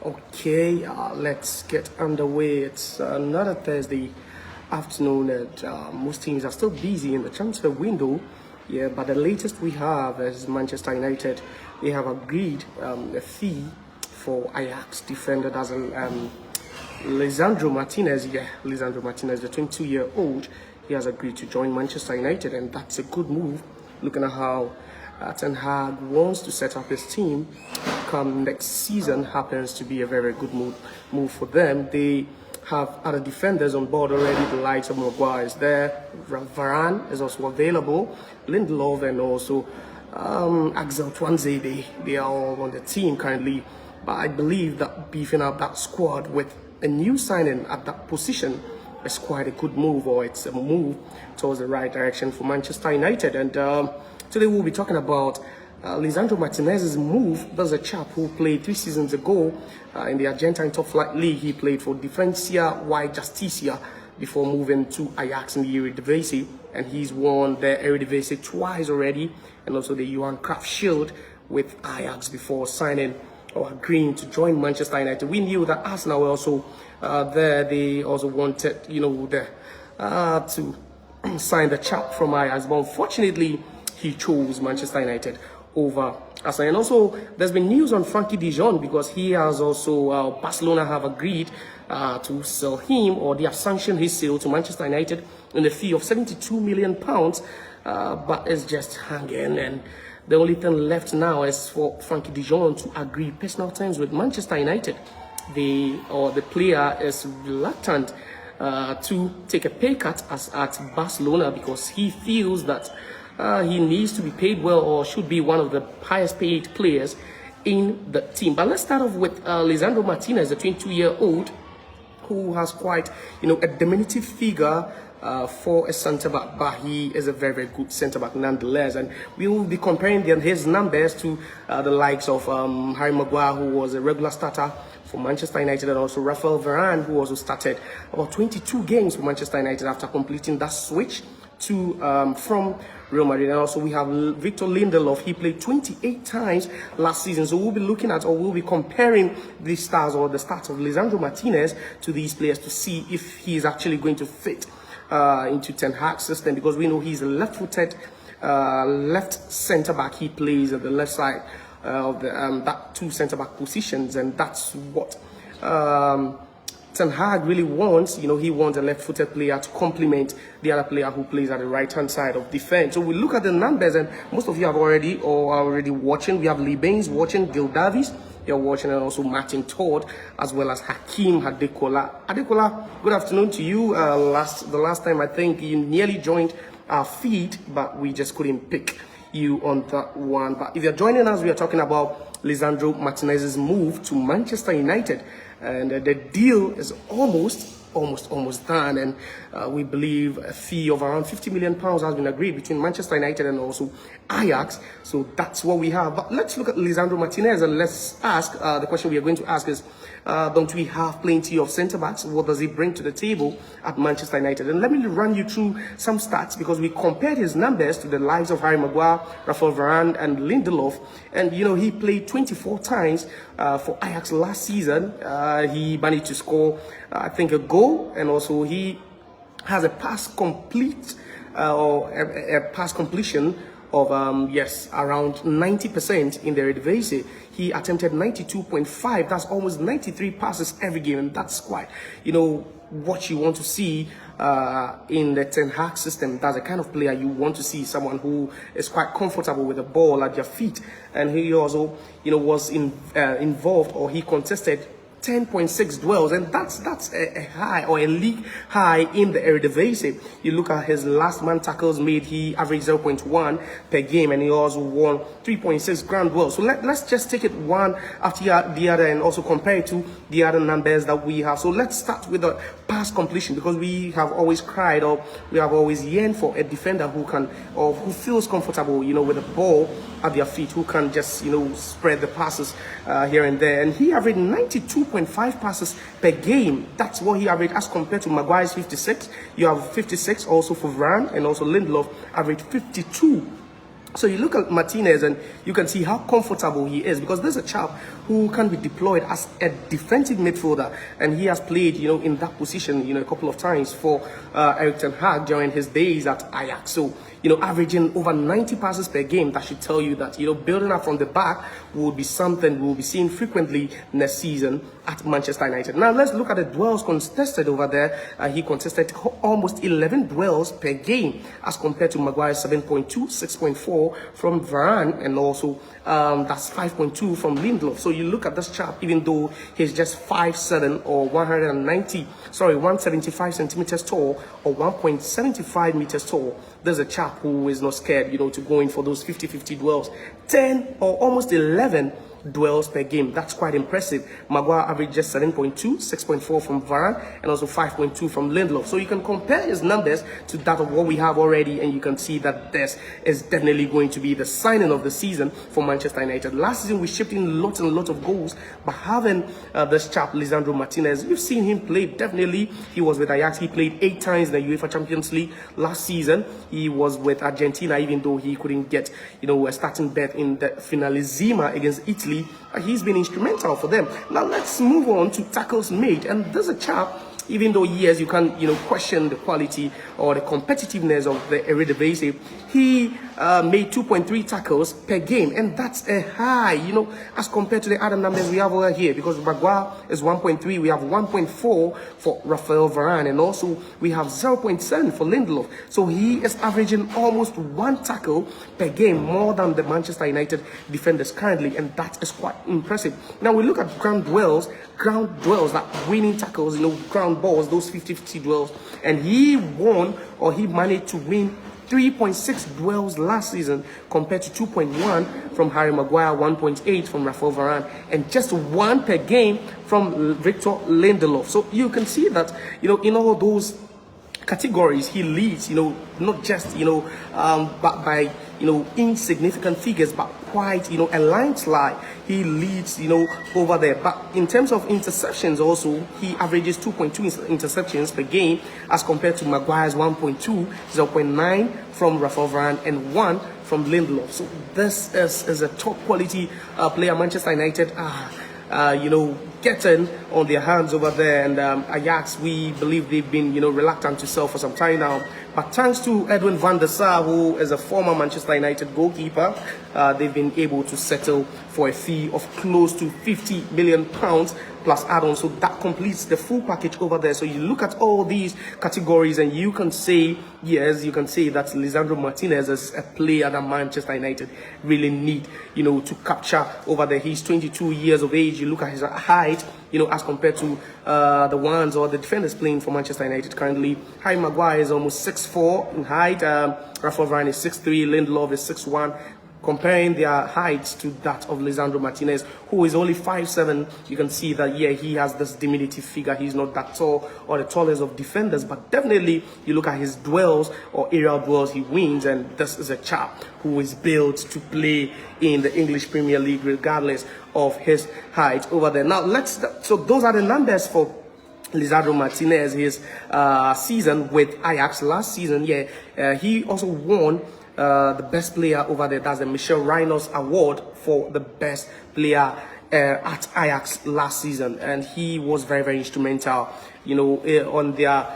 Okay, let's get underway. It's another Thursday afternoon, and most teams are still busy in the transfer window. Yeah, but the latest we have is Manchester United. They have agreed a fee for Ajax defender as Lisandro Martinez. Yeah, Lisandro Martinez, the 22-year-old, he has agreed to join Manchester United, and that's a good move. Looking at how Ten Hag wants to set up his team come next season, happens to be a very good move for them. They have other defenders on board already. The likes of Maguire is there. Varane is also available. Lindelof and also Axel Twanze, they are all on the team currently. But I believe that beefing up that squad with a new signing at that position is quite a good move, or it's a move towards the right direction for Manchester United. And today we'll be talking about Lisandro Martinez's move. There's a chap who played 3 seasons ago in the Argentine top flight league. He played for Defensa y Justicia before moving to Ajax in the Eredivisie, and he's won the Eredivisie twice already, and also the Johan Cruyff Shield with Ajax before signing or agreeing to join Manchester United. We knew that Arsenal were also there. They also wanted, to sign the chap from Ajax, but unfortunately, he chose Manchester United over Arsenal. And also, there's been news on Frenkie de Jong, because he has also, Barcelona have agreed to sell him, or they have sanctioned his sale to Manchester United in a fee of £72 million, but it's just hanging. And the only thing left now is for Frenkie de Jong to agree personal terms with Manchester United. The player is reluctant to take a pay cut at Barcelona, because he feels that he needs to be paid well, or should be one of the highest paid players in the team. But let's start off with Lisandro Martinez, a 22-year-old who has quite, a diminutive figure for a centre-back, but he is a very, very good centre-back nonetheless. And we will be comparing his numbers to the likes of Harry Maguire, who was a regular starter for Manchester United, and also Rafael Varane, who also started about 22 games for Manchester United after completing that switch to from Real Madrid. And also we have Victor Lindelof. He played 28 times last season. So we'll be looking at, or we'll be comparing the stars, or the stats of Lisandro Martinez to these players, to see if he is actually going to fit into Ten Hag's system, because we know he's a left-footed left centre-back. He plays at the left side of the that two centre-back positions, and that's what Ten Hag really wants. He wants a left-footed player to complement the other player who plays at the right-hand side of defense. So we look at the numbers, and most of you have already, or are already watching. We have Lee Baines watching, Gil Davies, you're watching, and also Martin Todd, as well as Hakeem Adekola. Adekola, good afternoon to you. The last time I think you nearly joined our feed, but we just couldn't pick you on that one. But if you're joining us, we are talking about Lisandro Martinez's move to Manchester United, and the deal is almost done, and we believe a fee of around £50 million has been agreed between Manchester United and also Ajax. So that's what we have. But let's look at Lisandro Martinez, and let's ask the question we are going to ask is, don't we have plenty of centre-backs? What does he bring to the table at Manchester United? And let me run you through some stats, because we compared his numbers to the lives of Harry Maguire, Rafael Varane and Lindelof. And he played 24 times for Ajax last season. He managed to score, I think, a goal, and also he has a pass complete, or a pass completion of around 90% in the Eredivisie. He attempted 92.5. That's almost 93 passes every game, and that's quite what you want to see in the Ten Hag system. That's the kind of player you want to see, someone who is quite comfortable with the ball at your feet. And he also was involved, or he contested 10.6 dwells, and that's a high, or a league high in the Eredivisie. You look at his last man tackles made, he averaged 0.1 per game, and he also won 3.6 ground dwells. So let's just take it one after the other, and also compare it to the other numbers that we have. So let's start with the pass completion, because we have always cried, or we have always yearned for a defender who can, or who feels comfortable with the ball at their feet, who can just spread the passes here and there. And he averaged 92.5 passes per game. That's what he averaged, as compared to Maguire's 56. You have 56 also for Varane, and also Lindelof averaged 52. So you look at Martinez, and you can see how comfortable he is, because there's a chap who can be deployed as a defensive midfielder, and he has played, in that position, a couple of times for Erik ten Hag during his days at Ajax. So, averaging over 90 passes per game. That should tell you that, building up from the back will be something we'll be seeing frequently next season at Manchester United. Now, let's look at the duels contested over there. He contested almost 11 duels per game as compared to Maguire's 7.2, 6.4 from Varane, and also that's 5.2 from Lindelof. So you look at this chap, even though he's just 5'7" or 175 centimeters tall or 1.75 meters tall, there's a chap who is not scared, to go in for those 50-50 duels. 10 or almost 11 duels per game. That's quite impressive. Maguire averaged just 7.2, 6.4 from Varane, and also 5.2 from Lindelof. So you can compare his numbers to that of what we have already, and you can see that this is definitely going to be the signing of the season for Manchester United. Last season, we shipped in lots and lots of goals, but having this chap, Lisandro Martinez, we've seen him play. Definitely, he was with Ajax. He played 8 times in the UEFA Champions League last season. He was with Argentina, even though he couldn't get, a starting berth in the Finalissima against Italy. He's been instrumental for them. Now let's move on to tackles made, and there's a chap, even though yes, you can question the quality or the competitiveness of the Eredivisie, he made 2.3 tackles per game, and that's a high, as compared to the other numbers we have over here, because Maguire is 1.3, we have 1.4 for Raphael Varane, and also we have 0.7 for Lindelof. So he is averaging almost 1 tackle per game, more than the Manchester United defenders currently, and that is quite impressive. Now we look at ground duels, that winning tackles, ground balls, those 50-50 duels, and he won, or he managed to win 3.6 duels last season compared to 2.1 from Harry Maguire, 1.8 from Raphael Varane, and just 1 per game from Victor Lindelof. So you can see that, in all those categories, he leads, not just, but by, insignificant figures, but quite, a landslide. He leads, over there. But in terms of interceptions also, he averages 2.2 interceptions per game as compared to Maguire's 1.2, 0.9 from Raphael Varane, and 1 from Lindelof. So this is a top quality player Manchester United getting on their hands over there. And Ajax, we believe they've been, reluctant to sell for some time now. But thanks to Edwin van der Sar, who is a former Manchester United goalkeeper, they've been able to settle for a fee of close to £50 million plus add-on. So that completes the full package over there. So you look at all these categories and you can say, yes, you can say that Lisandro Martinez is a player that Manchester United really need, to capture over there. He's 22 years of age. You look at his height, as compared to the ones or the defenders playing for Manchester United currently. Harry Maguire is almost 6'4" in height. Raphael Varane is 6'3", Lindelof is 6'1". Comparing their heights to that of Lisandro Martinez, who is only 5'7", you can see that, yeah, he has this diminutive figure. He's not that tall or the tallest of defenders, but definitely you look at his duels or aerial duels, he wins, and this is a chap who is built to play in the English Premier League regardless of his height over there. Now, so those are the numbers for Lisandro Martinez, his season with Ajax last season. Yeah, he also won the best player over there. That's the Michel Reynolds Award for the best player at Ajax last season, and he was very, very instrumental, on their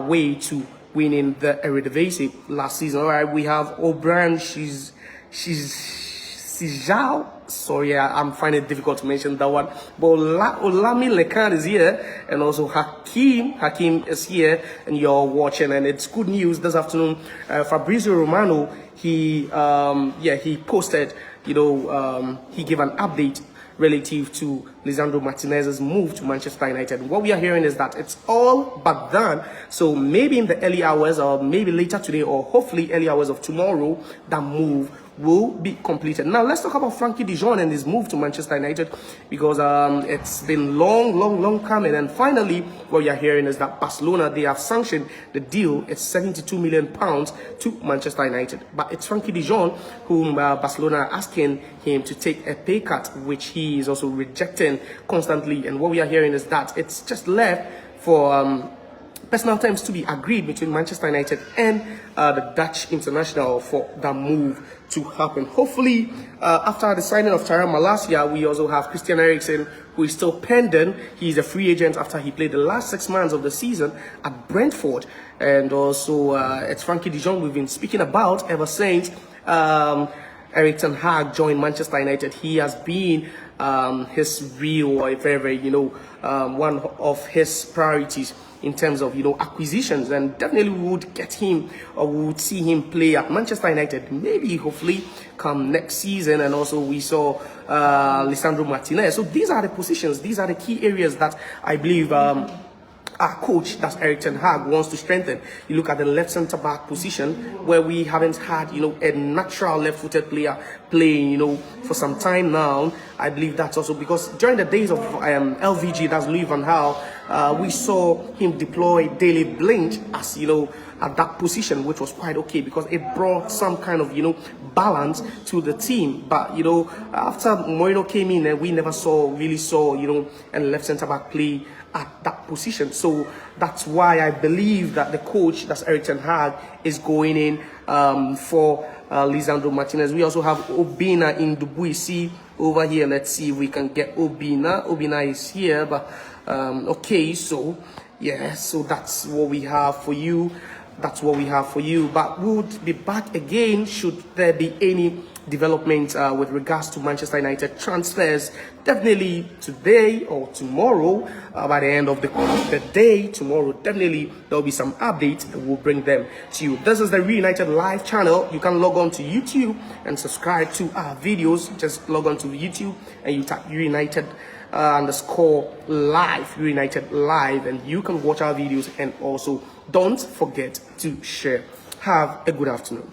way to winning the Eredivisie last season. All right, we have O'Brien, she's Sijao. Sorry, I'm finding it difficult to mention that one. But Olami Lekan is here, and also Hakim is here, and you're watching, and it's good news this afternoon. Fabrizio Romano, he posted, he gave an update relative to Lisandro Martinez's move to Manchester United. What we are hearing is that it's all but done. So maybe in the early hours, or maybe later today, or hopefully early hours of tomorrow, that move will be completed. Now let's talk about Frenkie de Jong and his move to Manchester United, because it's been long coming, and finally what we are hearing is that Barcelona, they have sanctioned the deal. It's £72 million to Manchester United, but it's Frenkie de Jong whom Barcelona are asking him to take a pay cut, which he is also rejecting constantly. And what we are hearing is that it's just left for personal terms to be agreed between Manchester United and the Dutch international for that move to happen. Hopefully, after the signing of Tyrann Malacia, we also have Christian Eriksen, who is still pending. He's a free agent after he played the last 6 months of the season at Brentford. And also, it's Frenkie de Jong we've been speaking about ever since Erik ten Hag joined Manchester United. He has been his real, or very, one of his priorities in terms of, acquisitions, and definitely we would get him, or we would see him play at Manchester United, maybe, hopefully, come next season. And also we saw Lisandro Martinez. So these are the positions, these are the key areas that I believe our coach, that's Erik ten Hag, wants to strengthen. You look at the left centre back position, where we haven't had, a natural left-footed player playing, for some time now. I believe that's also because during the days of LVG, that's Louis van Gaal, we saw him deploy Daley Blind as, at that position, which was quite okay because it brought some kind of, balance to the team. But, after Mourinho came in, and we never really saw, a left centre back play at that position. So that's why I believe that the coach, that's Erik ten Hag, is going in for Lisandro Martinez. We also have Obina in Dubuisi over here. Let's see if we can get Obina. Obina is here, but okay, so yeah, so that's what we have for you. That's what we have for you. But we'll be back again should there be any development with regards to Manchester United transfers. Definitely today or tomorrow, by the end of the day tomorrow, definitely there will be some updates and we'll bring them to you. This is the Reunited Live channel. You can log on to YouTube and subscribe to our videos. Just log on to YouTube and you type Reunited _ live, Reunited Live, and you can watch our videos. And also don't forget to share. Have a good afternoon.